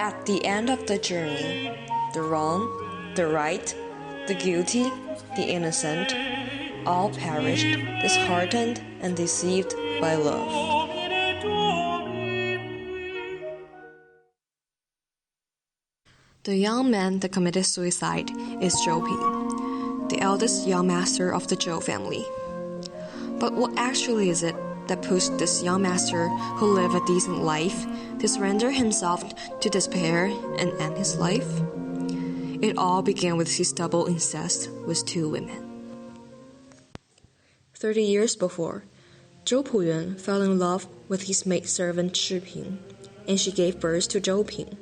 At the end of the journey, the wrong, the right, the guilty, the innocent, all perished, disheartened and deceived by love. The young man that committed suicide is Zhou Ping, the eldest young master of the Zhou family. But what actually is it that pushed this young master who lived a decent life to surrender himself to despair and end his life? It all began with his double incest with two women. 30 years before, Zhou Puyuan fell in love with his maidservant Shi Ping, and she gave birth to Zhou Ping.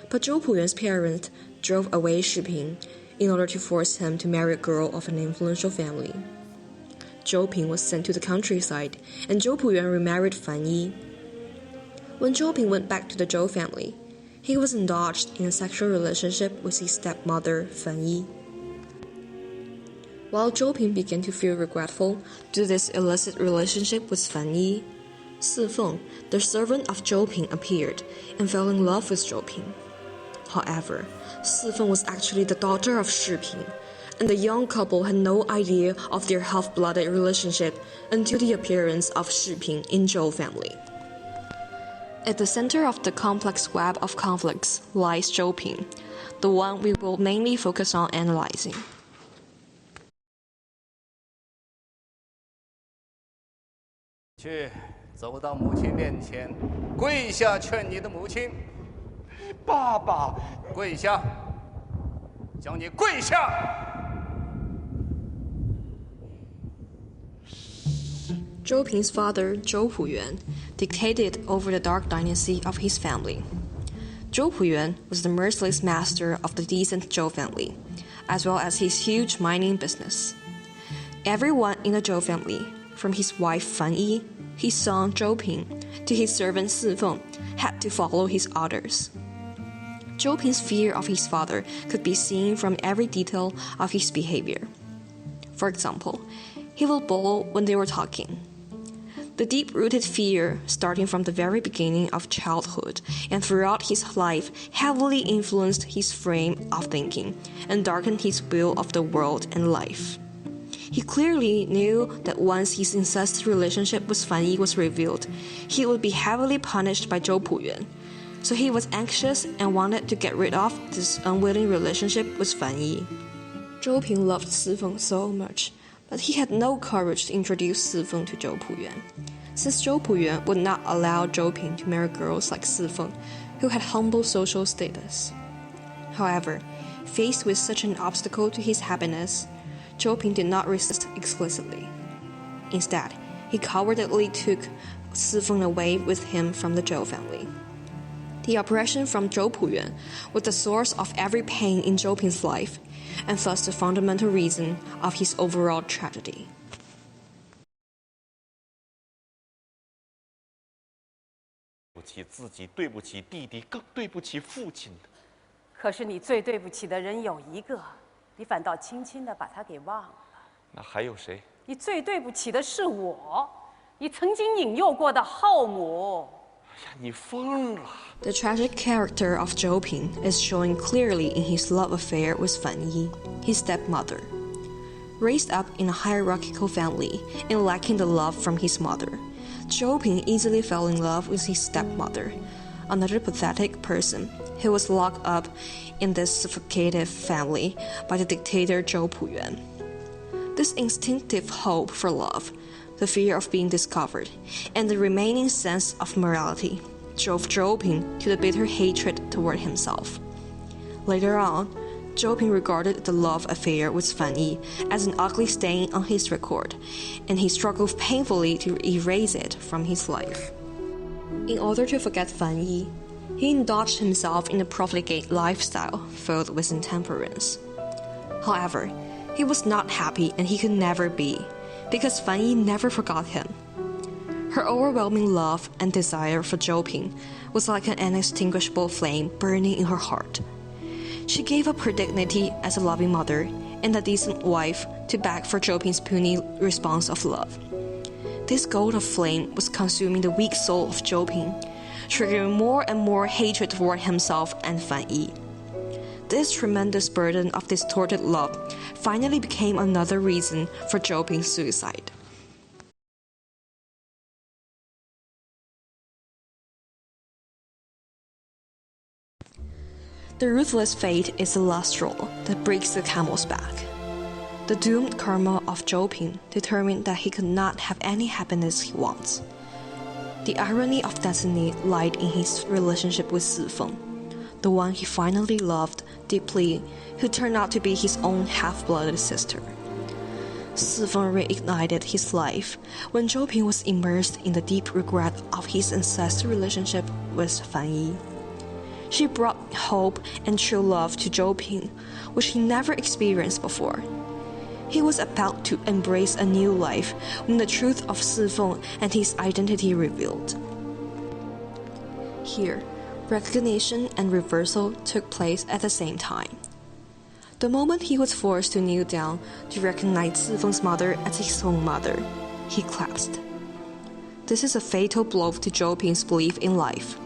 But Zhou Puyuan's parents drove away Shi Ping in order to force him to marry a girl of an influential family. Zhou Ping was sent to the countryside, and Zhou Puyuan remarried Fan Yi. When Zhou Ping went back to the Zhou family, he was indulged in a sexual relationship with his stepmother, Fan Yi. While Zhou Ping began to feel regretful due to this illicit relationship with Fan Yi, Si Feng, the servant of Zhou Ping, appeared and fell in love with Zhou Ping. However, Si Feng was actually the daughter of Shi Ping, and the young couple had no idea of their half-blooded relationship until the appearance of Shi Ping in Zhou family. At the center of the complex web of conflicts lies Zhou Ping, the one we will mainly focus on analyzing. "走到母亲面前，跪下劝你的母亲。爸爸，跪下，叫你跪下。" Zhou Ping's father, Zhou Puyuan, dictated over the dark dynasty of his family. Zhou Puyuan was the merciless master of the decent Zhou family, as well as his huge mining business. Everyone in the Zhou family, from his wife Fan Yi, his son Zhou Ping, to his servant Si Feng, had to follow his orders. Zhou Ping's fear of his father could be seen from every detail of his behavior. For example, he would bowl when they were talking. The deep-rooted fear, starting from the very beginning of childhood and throughout his life, heavily influenced his frame of thinking and darkened his view of the world and life. He clearly knew that once his incestuous relationship with Fan Yi was revealed, he would be heavily punished by Zhou Puyuan. So he was anxious and wanted to get rid of this unwilling relationship with Fan Yi. Zhou Ping loved Si Feng so much, but he had no courage to introduce Si Feng to Zhou Puyuan, since Zhou Puyuan would not allow Zhou Ping to marry girls like Si Feng, who had humble social status. However, faced with such an obstacle to his happiness, Zhou Ping did not resist explicitly. Instead, he cowardly took Si Feng away with him from the Zhou family. The oppression from Zhou Puyuan was the source of every pain in Zhou Ping's life, and thus the fundamental reason of his overall tragedy. 对不起自己，对不起弟弟，更对不起父亲的。可是你最对不起的人有一个，你反倒轻轻地把他给忘了。那还有谁？你最对不起的是我，你曾经引诱过的后母。 你疯了！ The tragic character of Zhou Ping is shown clearly in his love affair with Fan Yi, his stepmother. Raised up in a hierarchical family and lacking the love from his mother, Zhou Ping easily fell in love with his stepmother, another pathetic person who was locked up in this suffocating family by the dictator Zhou Puyuan. This instinctive hope for love, the fear of being discovered, and the remaining sense of morality drove Zhou Ping to the bitter hatred toward himself. Later on, Zhou Ping regarded the love affair with Fan Yi as an ugly stain on his record, and he struggled painfully to erase it from his life. In order to forget Fan Yi, he indulged himself in a profligate lifestyle filled with intemperance. However, he was not happy, and he could never be, because Fan Yi never forgot him. Her overwhelming love and desire for Zhou Ping was like an inextinguishable flame burning in her heart. She gave up her dignity as a loving mother and a decent wife to beg for Zhou Ping's puny response of love. This gold of flame was consuming the weak soul of Zhou Ping, triggering more and more hatred toward himself and Fan Yi. This tremendous burden of distorted love finally became another reason for Zhou Ping's suicide. The ruthless fate is the last straw that breaks the camel's back. The doomed karma of Zhou Ping determined that he could not have any happiness he wants. The irony of destiny lied in his relationship with Si Feng, the one he finally loved deeply, who turned out to be his own half-blooded sister. Si Feng reignited his life when Zhou Ping was immersed in the deep regret of his ancestral relationship with Fan Yi. She brought hope and true love to Zhou Ping, which he never experienced before. He was about to embrace a new life when the truth of Si Feng and his identity revealed. Here, recognition and reversal took place at the same time. The moment he was forced to kneel down to recognize Si Feng's mother as his own mother, he collapsed. This is a fatal blow to Zhou Ping's belief in life.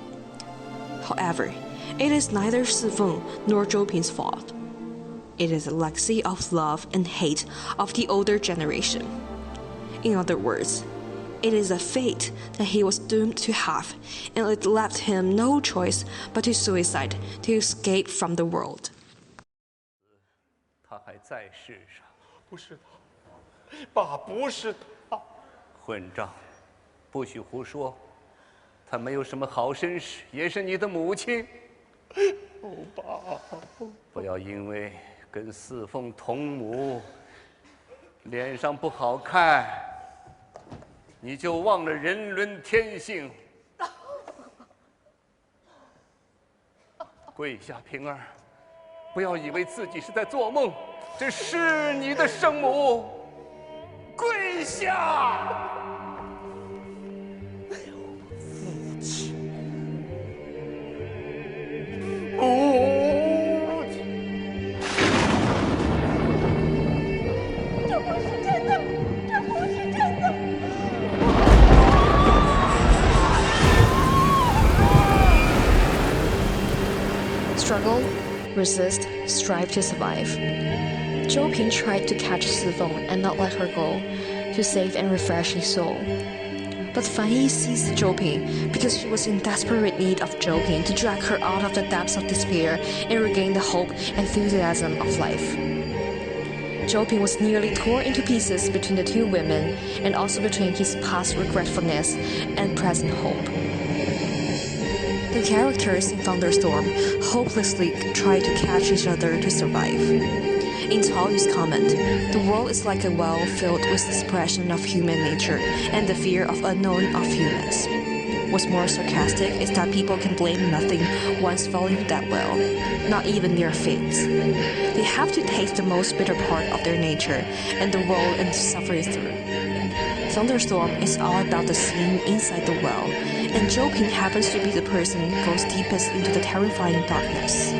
However, it is neither Si Feng nor Zhou Ping's fault. It is a legacy of love and hate of the older generation. In other words, it is a fate that he was doomed to have, and it left him no choice but to suicide to escape from the world. 他还在世上。不是他，爸，不是他。混账，不许胡说。她没有什么好身世，也是你的母亲。爸，不要因为跟四凤同母，脸上不好看，你就忘了人伦天性。跪下，平儿，不要以为自己是在做梦，这是你的生母。跪下！父亲，母亲，这不是真的，这不是真的。Struggle, resist, strive to survive. Zhou Ping tried to catch Si Feng and not let her go, to save and refresh his soul. But Fan Yi seized Zhou Ping because she was in desperate need of Zhou Ping to drag her out of the depths of despair and regain the hope and enthusiasm of life. Zhou Ping was nearly torn into pieces between the two women and also between his past regretfulness and present hope. The characters in Thunderstorm hopelessly try to catch each other to survive. In Cao Yu's comment, the world is like a well filled with the expression of human nature and the fear of unknown of humans. What's more sarcastic is that people can blame nothing once falling that well, not even their fates. They have to taste the most bitter part of their nature and the world and suffer through. Thunderstorm is all about the scene inside the well, and Zhou Ping happens to be the person who goes deepest into the terrifying darkness.